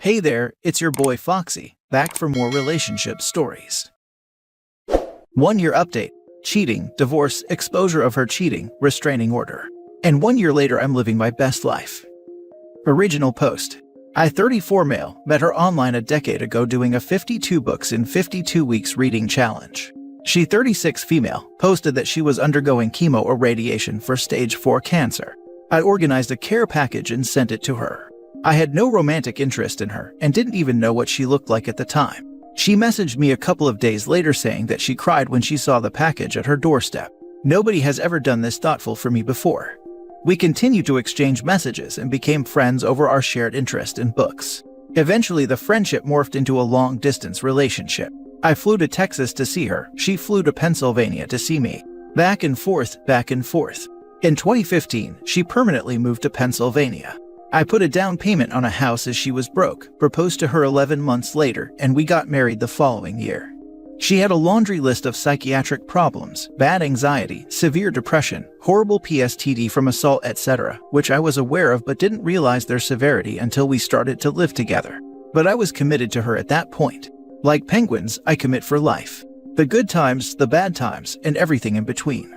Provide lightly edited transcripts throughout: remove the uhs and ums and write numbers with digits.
Hey there, it's your boy Foxy, back for more relationship stories. 1 year update. Cheating, divorce, exposure of her cheating, restraining order. And 1 year later I'm living my best life. Original post. I 34 male, met her online a decade ago doing a 52 books in 52 weeks reading challenge. She 36 female, posted that she was undergoing chemo or radiation for stage 4 cancer. I organized a care package and sent it to her. I had no romantic interest in her and didn't even know what she looked like at the time. She messaged me a couple of days later saying that she cried when she saw the package at her doorstep. Nobody has ever done this thoughtful for me before. We continued to exchange messages and became friends over our shared interest in books. Eventually, the friendship morphed into a long-distance relationship. I flew to Texas to see her. She flew to Pennsylvania to see me. Back and forth, back and forth. In 2015, she permanently moved to Pennsylvania. I put a down payment on a house as she was broke, proposed to her 11 months later, and we got married the following year. She had a laundry list of psychiatric problems, bad anxiety, severe depression, horrible PTSD from assault, etc., which I was aware of but didn't realize their severity until we started to live together. But I was committed to her at that point. Like penguins, I commit for life. The good times, the bad times, and everything in between.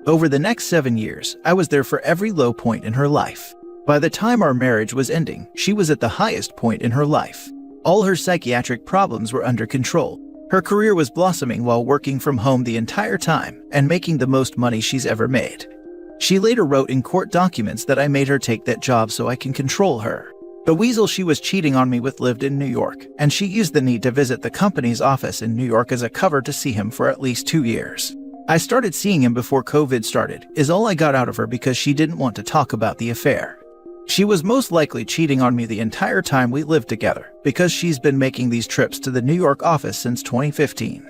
Over the next 7 years, I was there for every low point in her life. By the time our marriage was ending, she was at the highest point in her life. All her psychiatric problems were under control. Her career was blossoming while working from home the entire time and making the most money she's ever made. She later wrote in court documents that I made her take that job so I can control her. The weasel she was cheating on me with lived in New York, and she used the need to visit the company's office in New York as a cover to see him for at least 2 years. I started seeing him before COVID started, is all I got out of her because she didn't want to talk about the affair. She was most likely cheating on me the entire time we lived together, because she's been making these trips to the New York office since 2015.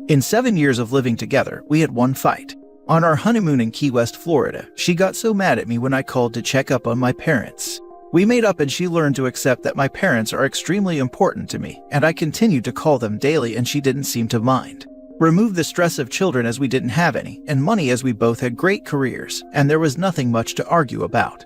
In 7 years of living together, we had one fight. On our honeymoon in Key West, Florida, she got so mad at me when I called to check up on my parents. We made up and she learned to accept that my parents are extremely important to me, and I continued to call them daily and she didn't seem to mind. Remove the stress of children as we didn't have any, and money as we both had great careers, and there was nothing much to argue about.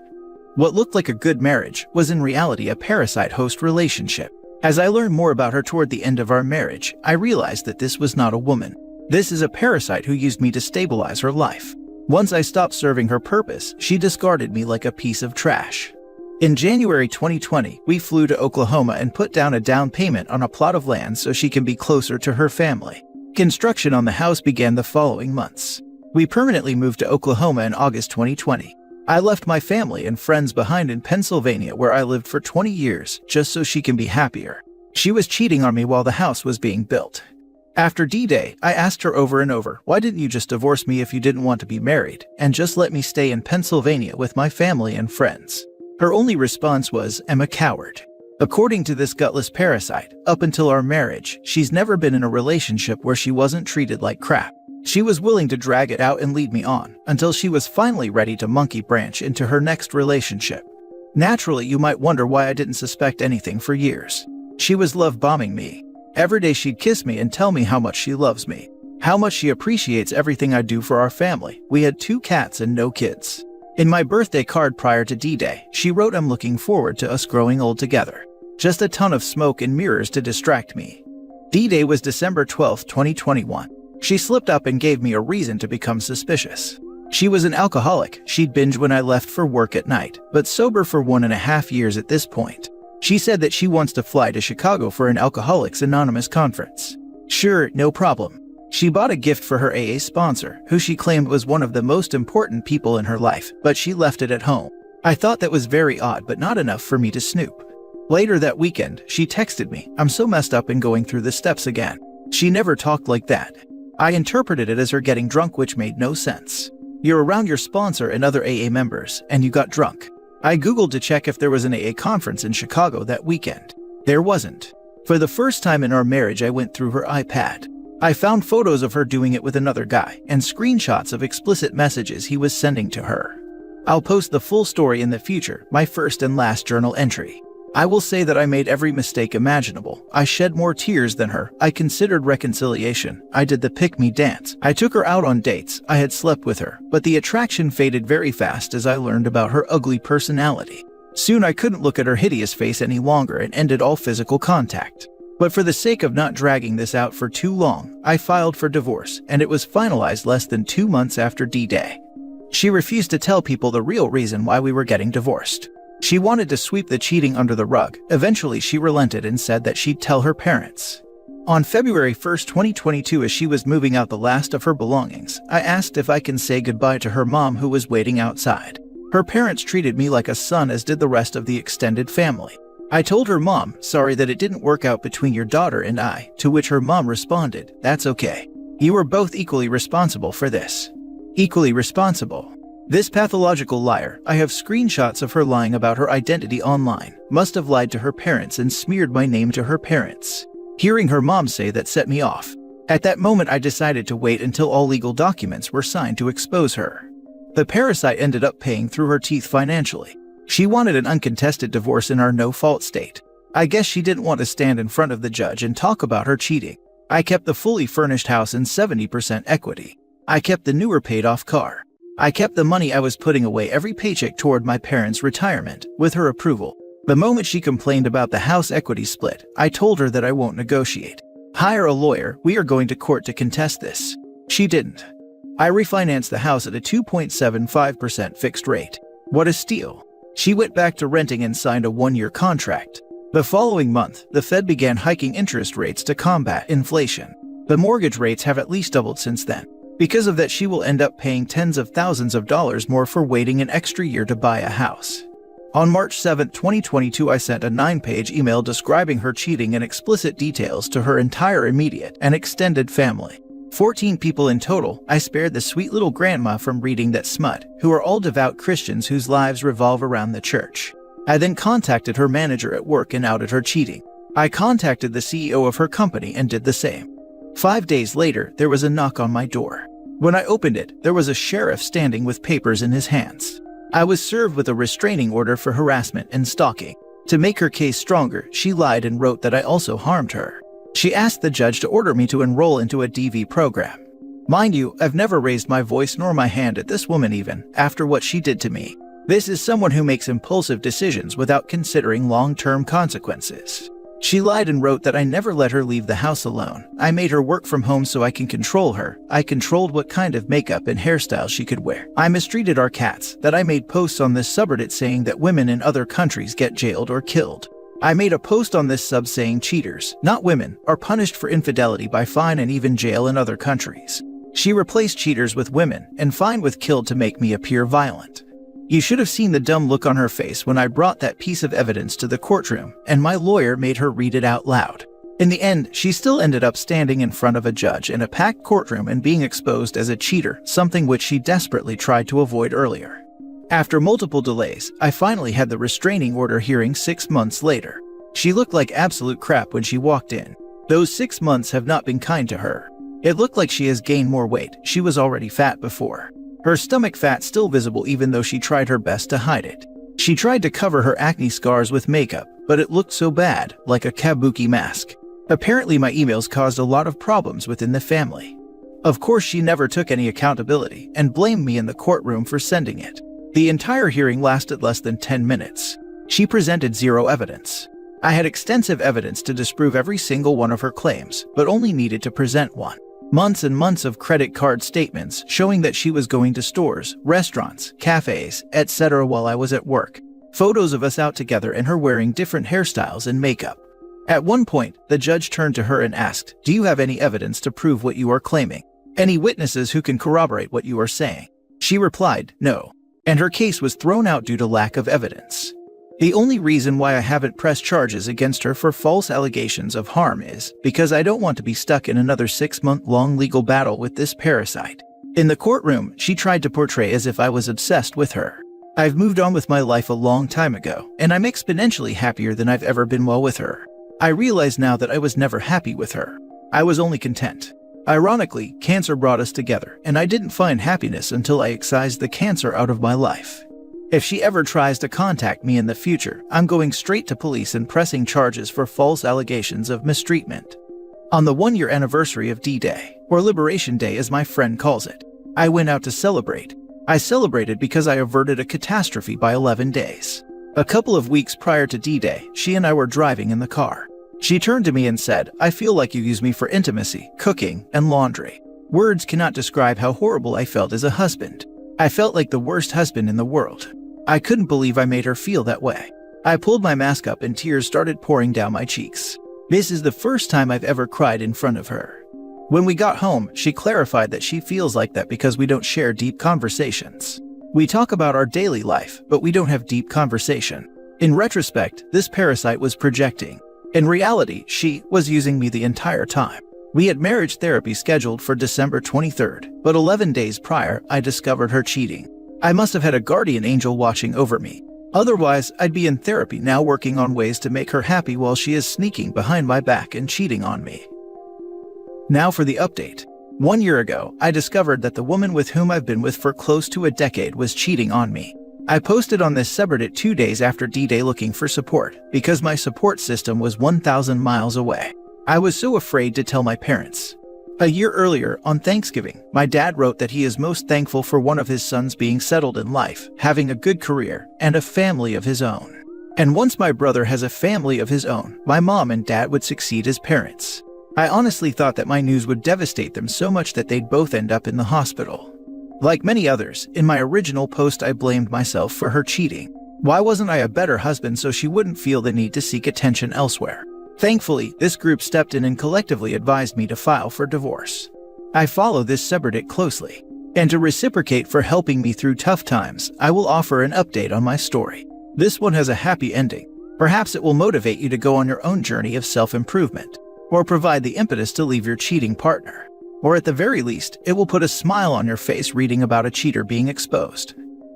What looked like a good marriage was in reality a parasite-host relationship. As I learned more about her toward the end of our marriage, I realized that this was not a woman. This is a parasite who used me to stabilize her life. Once I stopped serving her purpose, she discarded me like a piece of trash. In January 2020, we flew to Oklahoma and put down a down payment on a plot of land so she can be closer to her family. Construction on the house began the following months. We permanently moved to Oklahoma in August 2020. I left my family and friends behind in Pennsylvania where I lived for 20 years just so she can be happier. She was cheating on me while the house was being built. After D-Day, I asked her over and over, why didn't you just divorce me if you didn't want to be married, and just let me stay in Pennsylvania with my family and friends? Her only response was, I'm a coward. According to this gutless parasite, up until our marriage, she's never been in a relationship where she wasn't treated like crap. She was willing to drag it out and lead me on, until she was finally ready to monkey branch into her next relationship. Naturally, you might wonder why I didn't suspect anything for years. She was love-bombing me. Every day she'd kiss me and tell me how much she loves me, how much she appreciates everything I do for our family. We had 2 cats and no kids. In my birthday card prior to D-Day, she wrote, I'm looking forward to us growing old together. Just a ton of smoke and mirrors to distract me. D-Day was December 12, 2021. She slipped up and gave me a reason to become suspicious. She was an alcoholic. She'd binge when I left for work at night, but sober for 1.5 years at this point. She said that she wants to fly to Chicago for an Alcoholics Anonymous conference. Sure, no problem. She bought a gift for her AA sponsor, who she claimed was one of the most important people in her life, but she left it at home. I thought that was very odd, but not enough for me to snoop. Later that weekend, she texted me, I'm so messed up and going through the steps again. She never talked like that. I interpreted it as her getting drunk, which made no sense. You're around your sponsor and other AA members, and you got drunk. I Googled to check if there was an AA conference in Chicago that weekend. There wasn't. For the first time in our marriage, I went through her iPad. I found photos of her doing it with another guy, and screenshots of explicit messages he was sending to her. I'll post the full story in the future, my first and last journal entry. I will say that I made every mistake imaginable. I shed more tears than her. I considered reconciliation. I did the pick-me dance. I took her out on dates. I had slept with her. But the attraction faded very fast as I learned about her ugly personality. Soon I couldn't look at her hideous face any longer and ended all physical contact. But for the sake of not dragging this out for too long, I filed for divorce, and it was finalized less than 2 months after D-Day. She refused to tell people the real reason why we were getting divorced. She wanted to sweep the cheating under the rug. Eventually, she relented and said that she'd tell her parents. On February 1, 2022, as she was moving out the last of her belongings, I asked if I can say goodbye to her mom, who was waiting outside. Her parents treated me like a son, as did the rest of the extended family. I told her mom, "Sorry that it didn't work out between your daughter and I," to which her mom responded, "That's okay. You were both equally responsible for this." Equally responsible. This pathological liar, I have screenshots of her lying about her identity online, must have lied to her parents and smeared my name to her parents. Hearing her mom say that set me off. At that moment, I decided to wait until all legal documents were signed to expose her. The Parasite ended up paying through her teeth financially. She wanted an uncontested divorce in our no-fault state. I guess she didn't want to stand in front of the judge and talk about her cheating. I kept the fully furnished house and 70% equity. I kept the newer paid-off car. I kept the money I was putting away every paycheck toward my parents' retirement, with her approval. The moment she complained about the house equity split, I told her that I won't negotiate. Hire a lawyer, we are going to court to contest this. She didn't. I refinanced the house at a 2.75% fixed rate. What a steal. She went back to renting and signed a 1-year contract. The following month, the Fed began hiking interest rates to combat inflation. The mortgage rates have at least doubled since then. Because of that, she will end up paying tens of thousands of dollars more for waiting an extra year to buy a house. On March 7, 2022, I sent a 9-page email describing her cheating in explicit details to her entire immediate and extended family. 14 people in total. I spared the sweet little grandma from reading that smut, who are all devout Christians whose lives revolve around the church. I then contacted her manager at work and outed her cheating. I contacted the CEO of her company and did the same. 5 days later, there was a knock on my door. When I opened it, there was a sheriff standing with papers in his hands. I was served with a restraining order for harassment and stalking. To make her case stronger, she lied and wrote that I also harmed her. She asked the judge to order me to enroll into a DV program. Mind you, I've never raised my voice nor my hand at this woman even after what she did to me. This is someone who makes impulsive decisions without considering long-term consequences. She lied and wrote that I never let her leave the house alone. I made her work from home so I can control her. I controlled what kind of makeup and hairstyle she could wear. I mistreated our cats. That I made posts on this subreddit saying that women in other countries get jailed or killed. I made a post on this sub saying cheaters, not women, are punished for infidelity by fine and even jail in other countries. She replaced cheaters with women and fine with killed to make me appear violent. You should have seen the dumb look on her face when I brought that piece of evidence to the courtroom, and my lawyer made her read it out loud. In the end, she still ended up standing in front of a judge in a packed courtroom and being exposed as a cheater, something which she desperately tried to avoid earlier. After multiple delays, I finally had the restraining order hearing 6 months later. She looked like absolute crap when she walked in. Those 6 months have not been kind to her. It looked like she has gained more weight. She was already fat before. Her stomach fat still visible even though she tried her best to hide it. She tried to cover her acne scars with makeup, but it looked so bad, like a kabuki mask. Apparently my emails caused a lot of problems within the family. Of course, she never took any accountability and blamed me in the courtroom for sending it. The entire hearing lasted less than 10 minutes. She presented zero evidence. I had extensive evidence to disprove every single one of her claims, but only needed to present one. Months and months of credit card statements showing that she was going to stores, restaurants, cafes, etc. while I was at work. Photos of us out together and her wearing different hairstyles and makeup. At one point, the judge turned to her and asked, "Do you have any evidence to prove what you are claiming? Any witnesses who can corroborate what you are saying?" She replied, "No." And her case was thrown out due to lack of evidence. The only reason why I haven't pressed charges against her for false allegations of harm is because I don't want to be stuck in another 6-month-long legal battle with this parasite. In the courtroom, she tried to portray as if I was obsessed with her. I've moved on with my life a long time ago, and I'm exponentially happier than I've ever been while with her. I realize now that I was never happy with her. I was only content. Ironically, cancer brought us together, and I didn't find happiness until I excised the cancer out of my life. If she ever tries to contact me in the future, I'm going straight to police and pressing charges for false allegations of mistreatment. On the 1-year anniversary of D-Day, or Liberation Day as my friend calls it, I went out to celebrate. I celebrated because I averted a catastrophe by 11 days. A couple of weeks prior to D-Day, she and I were driving in the car. She turned to me and said, "I feel like you use me for intimacy, cooking, and laundry." Words cannot describe how horrible I felt as a husband. I felt like the worst husband in the world. I couldn't believe I made her feel that way. I pulled my mask up and tears started pouring down my cheeks. This is the first time I've ever cried in front of her. When we got home, she clarified that she feels like that because we don't share deep conversations. We talk about our daily life, but we don't have deep conversation. In retrospect, this parasite was projecting. In reality, she was using me the entire time. We had marriage therapy scheduled for December 23rd, but 11 days prior, I discovered her cheating. I must have had a guardian angel watching over me. Otherwise, I'd be in therapy now working on ways to make her happy while she is sneaking behind my back and cheating on me. Now for the update. 1 year ago, I discovered that the woman with whom I've been with for close to a decade was cheating on me. I posted on this subreddit 2 days after D-Day looking for support, because my support system was 1,000 miles away. I was so afraid to tell my parents. A year earlier, on Thanksgiving, my dad wrote that he is most thankful for one of his sons being settled in life, having a good career, and a family of his own. And once my brother has a family of his own, my mom and dad would succeed as parents. I honestly thought that my news would devastate them so much that they'd both end up in the hospital. Like many others, in my original post I blamed myself for her cheating. Why wasn't I a better husband so she wouldn't feel the need to seek attention elsewhere? Thankfully, this group stepped in and collectively advised me to file for divorce. I follow this subreddit closely. And to reciprocate for helping me through tough times, I will offer an update on my story. This one has a happy ending. Perhaps it will motivate you to go on your own journey of self-improvement, or provide the impetus to leave your cheating partner. Or at the very least, it will put a smile on your face reading about a cheater being exposed.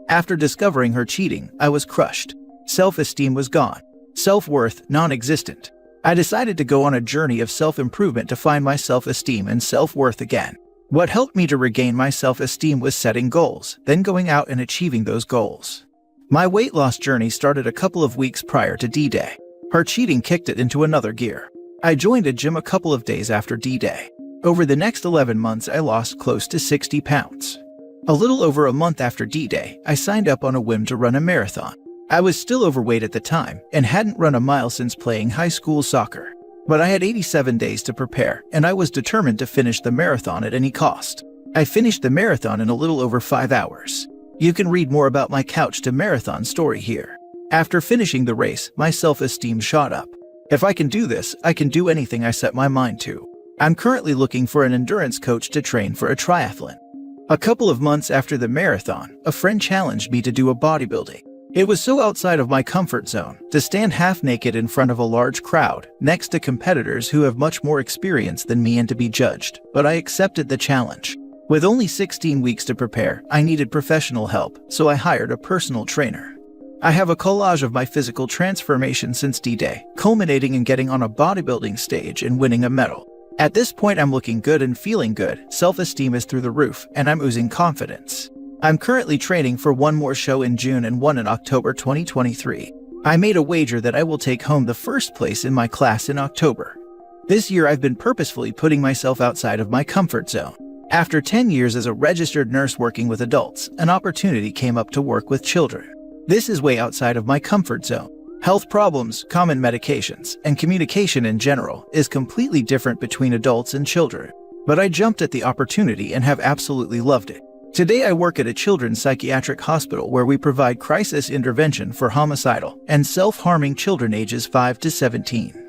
After discovering her cheating, I was crushed. Self-esteem was gone. Self-worth non-existent. I decided to go on a journey of self-improvement to find my self-esteem and self-worth again. What helped me to regain my self-esteem was setting goals, then going out and achieving those goals. My weight loss journey started a couple of weeks prior to D-Day. Her cheating kicked it into another gear. I joined a gym a couple of days after D-Day. Over the next 11 months, I lost close to 60 pounds. A little over a month after D-Day, I signed up on a whim to run a marathon. I was still overweight at the time and hadn't run a mile since playing high school soccer. But I had 87 days to prepare, and I was determined to finish the marathon at any cost. I finished the marathon in a little over 5 hours. You can read more about my couch to marathon story here. After finishing the race, my self-esteem shot up. If I can do this, I can do anything I set my mind to. I'm currently looking for an endurance coach to train for a triathlon. A couple of months after the marathon, a friend challenged me to do a bodybuilding. It was so outside of my comfort zone to stand half naked in front of a large crowd, next to competitors who have much more experience than me and to be judged, but I accepted the challenge. With only 16 weeks to prepare, I needed professional help, so I hired a personal trainer. I have a collage of my physical transformation since D-Day, culminating in getting on a bodybuilding stage and winning a medal. At this point, I'm looking good and feeling good, self-esteem is through the roof, and I'm oozing confidence. I'm currently training for one more show in June and one in October 2023. I made a wager that I will take home the first place in my class in October. This year, I've been purposefully putting myself outside of my comfort zone. After 10 years as a registered nurse working with adults, an opportunity came up to work with children. This is way outside of my comfort zone. Health problems, common medications, and communication in general is completely different between adults and children. But I jumped at the opportunity and have absolutely loved it. Today I work at a children's psychiatric hospital where we provide crisis intervention for homicidal and self-harming children ages 5 to 17.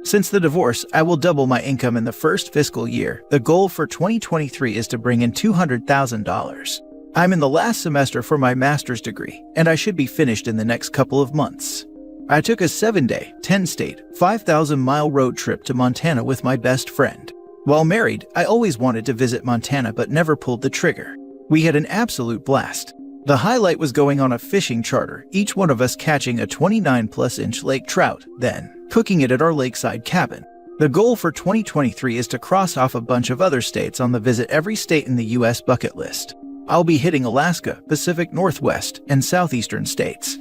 Since the divorce, I will double my income in the first fiscal year. The goal for 2023 is to bring in $200,000. I'm in the last semester for my master's degree, and I should be finished in the next couple of months. I took a 7-day, 10-state, 5,000-mile road trip to Montana with my best friend. While married, I always wanted to visit Montana but never pulled the trigger. We had an absolute blast. The highlight was going on a fishing charter, each one of us catching a 29-plus-inch lake trout, then cooking it at our lakeside cabin. The goal for 2023 is to cross off a bunch of other states on the visit every state in the U.S. bucket list. I'll be hitting Alaska, Pacific Northwest, and southeastern states.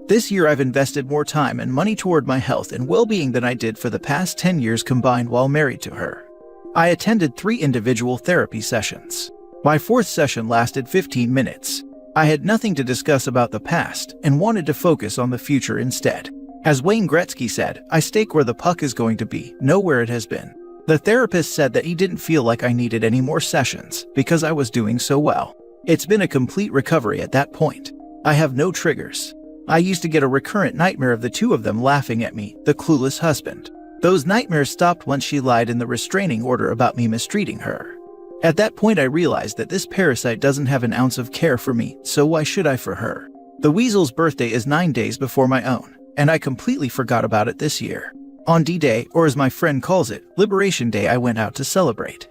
This year I've invested more time and money toward my health and well-being than I did for the past 10 years combined while married to her. I attended 3 individual therapy sessions. My 4th session lasted 15 minutes. I had nothing to discuss about the past and wanted to focus on the future instead. As Wayne Gretzky said, I stake where the puck is going to be, not where it has been. The therapist said that he didn't feel like I needed any more sessions because I was doing so well. It's been a complete recovery at that point. I have no triggers. I used to get a recurrent nightmare of the two of them laughing at me, the clueless husband. Those nightmares stopped once she lied in the restraining order about me mistreating her. At that point I realized that this parasite doesn't have an ounce of care for me, so why should I for her? The weasel's birthday is 9 days before my own, and I completely forgot about it this year. On D-Day, or as my friend calls it, Liberation Day, I went out to celebrate.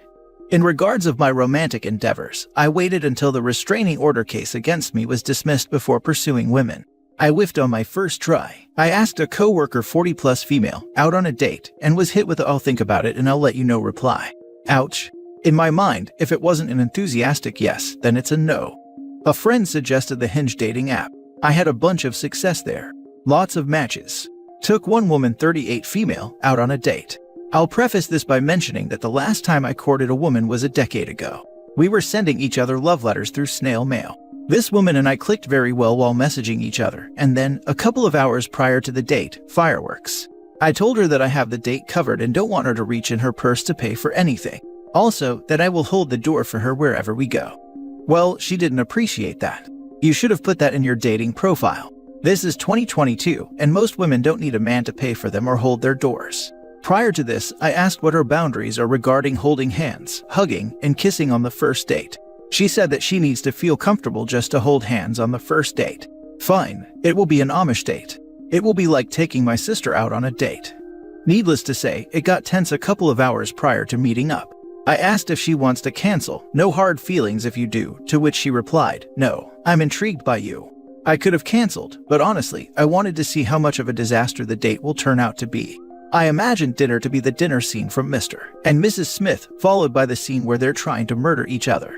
In regards of my romantic endeavors, I waited until the restraining order case against me was dismissed before pursuing women. I whiffed on my first try. I asked a co-worker 40-plus female out on a date and was hit with a "I'll think about it and I'll let you know" reply. Ouch. In my mind, if it wasn't an enthusiastic yes, then it's a no. A friend suggested the Hinge dating app. I had a bunch of success there. Lots of matches. Took one woman, 38 female, out on a date. I'll preface this by mentioning that the last time I courted a woman was a decade ago. We were sending each other love letters through snail mail. This woman and I clicked very well while messaging each other, and then, a couple of hours prior to the date, fireworks. I told her that I have the date covered and don't want her to reach in her purse to pay for anything. Also, that I will hold the door for her wherever we go. Well, she didn't appreciate that. You should have put that in your dating profile. This is 2022, and most women don't need a man to pay for them or hold their doors. Prior to this, I asked what her boundaries are regarding holding hands, hugging, and kissing on the first date. She said that she needs to feel comfortable just to hold hands on the first date. Fine, it will be an Amish date. It will be like taking my sister out on a date. Needless to say, it got tense a couple of hours prior to meeting up. I asked if she wants to cancel, no hard feelings if you do, to which she replied, "No, I'm intrigued by you." I could have canceled, but honestly, I wanted to see how much of a disaster the date will turn out to be. I imagined dinner to be the dinner scene from Mr. and Mrs. Smith, followed by the scene where they're trying to murder each other.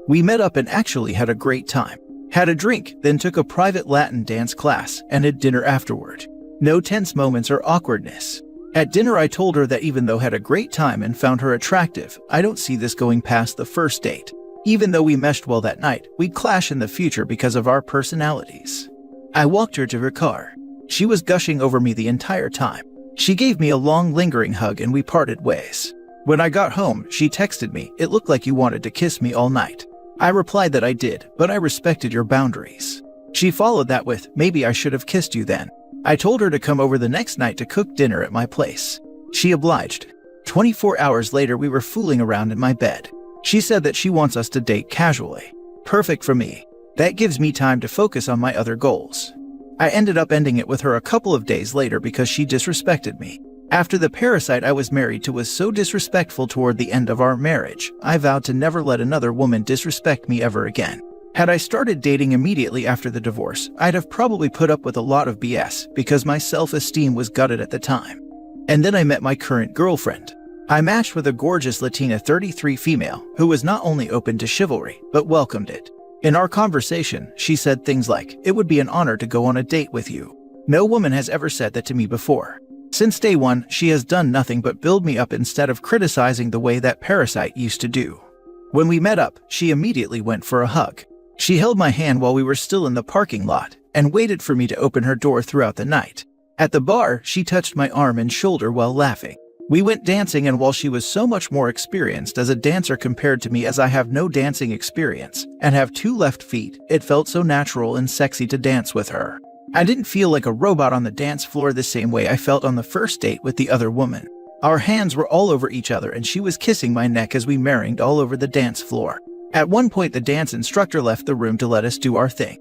We met up and actually had a great time. Had a drink, then took a private Latin dance class and had dinner afterward. No tense moments or awkwardness. At dinner I told her that even though I had a great time and found her attractive, I don't see this going past the first date. Even though we meshed well that night, we'd clash in the future because of our personalities. I walked her to her car. She was gushing over me the entire time. She gave me a long lingering hug and we parted ways. When I got home, she texted me, "It looked like you wanted to kiss me all night." I replied that I did, but I respected your boundaries. She followed that with, "Maybe I should have kissed you then." I told her to come over the next night to cook dinner at my place. She obliged. 24 hours later we were fooling around in my bed. She said that she wants us to date casually. Perfect for me. That gives me time to focus on my other goals. I ended up ending it with her a couple of days later because she disrespected me. After the parasite I was married to was so disrespectful toward the end of our marriage, I vowed to never let another woman disrespect me ever again. Had I started dating immediately after the divorce, I'd have probably put up with a lot of BS because my self-esteem was gutted at the time. And then I met my current girlfriend. I matched with a gorgeous Latina 33 female who was not only open to chivalry, but welcomed it. In our conversation, she said things like, "It would be an honor to go on a date with you." No woman has ever said that to me before. Since day one, she has done nothing but build me up instead of criticizing the way that Parasite used to do. When we met up, she immediately went for a hug. She held my hand while we were still in the parking lot and waited for me to open her door throughout the night. At the bar, she touched my arm and shoulder while laughing. We went dancing, and while she was so much more experienced as a dancer compared to me, as I have no dancing experience and have 2 left feet, it felt so natural and sexy to dance with her. I didn't feel like a robot on the dance floor the same way I felt on the first date with the other woman. Our hands were all over each other and she was kissing my neck as we maringed all over the dance floor. At one point the dance instructor left the room to let us do our thing.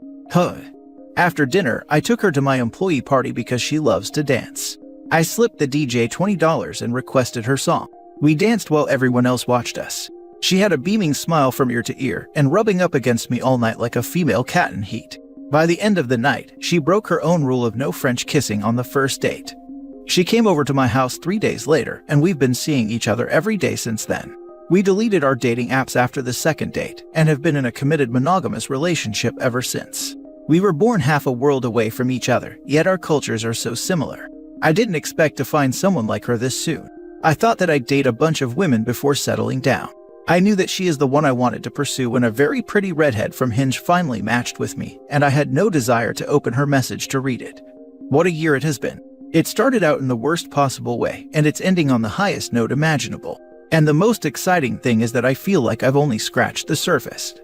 After dinner, I took her to my employee party because she loves to dance. I slipped the DJ $20 and requested her song. We danced while everyone else watched us. She had a beaming smile from ear to ear and rubbing up against me all night like a female cat in heat. By the end of the night, she broke her own rule of no French kissing on the first date. She came over to my house 3 days later, and we've been seeing each other every day since then. We deleted our dating apps after the second date, and have been in a committed monogamous relationship ever since. We were born half a world away from each other, yet our cultures are so similar. I didn't expect to find someone like her this soon. I thought that I'd date a bunch of women before settling down. I knew that she is the one I wanted to pursue when a very pretty redhead from Hinge finally matched with me, and I had no desire to open her message to read it. What a year it has been. It started out in the worst possible way, and it's ending on the highest note imaginable. And the most exciting thing is that I feel like I've only scratched the surface.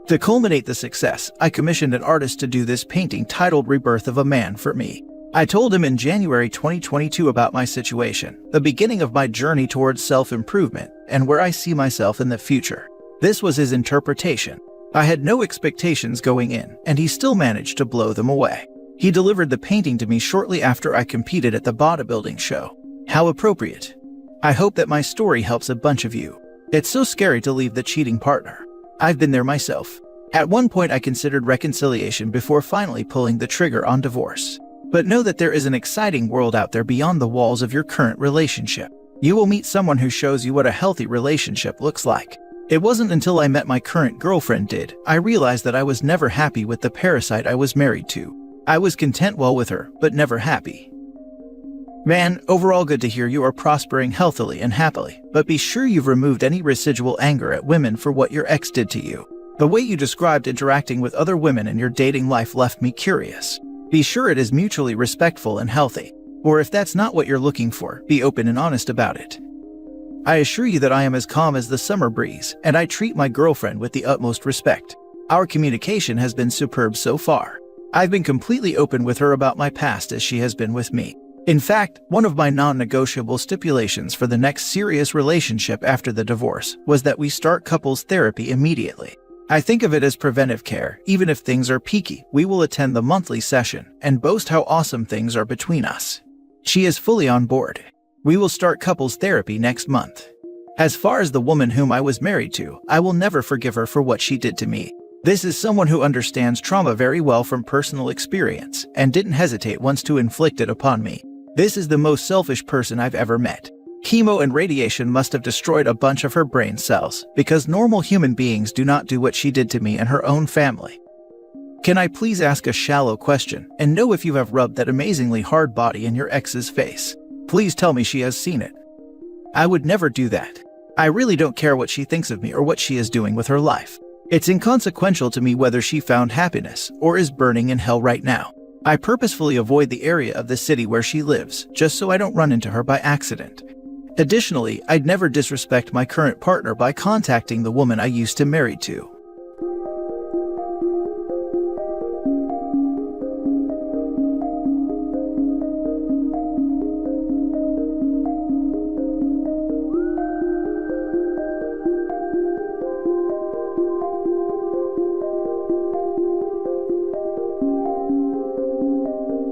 To culminate the success, I commissioned an artist to do this painting titled Rebirth of a Man for me. I told him in January 2022 about my situation, the beginning of my journey towards self-improvement, and where I see myself in the future. This was his interpretation. I had no expectations going in, and he still managed to blow them away. He delivered the painting to me shortly after I competed at the bodybuilding show. How appropriate. I hope that my story helps a bunch of you. It's so scary to leave the cheating partner. I've been there myself. At one point I considered reconciliation before finally pulling the trigger on divorce. But know that there is an exciting world out there beyond the walls of your current relationship. You will meet someone who shows you what a healthy relationship looks like. It wasn't until I met my current girlfriend I realized that I was never happy with the parasite I was married to. I was content well with her, but never happy. Man, overall good to hear you are prospering healthily and happily, but be sure you've removed any residual anger at women for what your ex did to you. The way you described interacting with other women in your dating life left me curious. Be sure it is mutually respectful and healthy. Or if that's not what you're looking for, be open and honest about it. I assure you that I am as calm as the summer breeze, and I treat my girlfriend with the utmost respect. Our communication has been superb so far. I've been completely open with her about my past as she has been with me. In fact, one of my non-negotiable stipulations for the next serious relationship after the divorce was that we start couples therapy immediately. I think of it as preventive care. Even if things are peaky, we will attend the monthly session and boast how awesome things are between us. She is fully on board. We will start couples therapy next month. As far as the woman whom I was married to, I will never forgive her for what she did to me. This is someone who understands trauma very well from personal experience and didn't hesitate once to inflict it upon me. This is the most selfish person I've ever met. Chemo and radiation must have destroyed a bunch of her brain cells, because normal human beings do not do what she did to me and her own family. Can I please ask a shallow question and know if you have rubbed that amazingly hard body in your ex's face? Please tell me she has seen it. I would never do that. I really don't care what she thinks of me or what she is doing with her life. It's inconsequential to me whether she found happiness or is burning in hell right now. I purposefully avoid the area of the city where she lives, just so I don't run into her by accident. Additionally, I'd never disrespect my current partner by contacting the woman I used to marry to.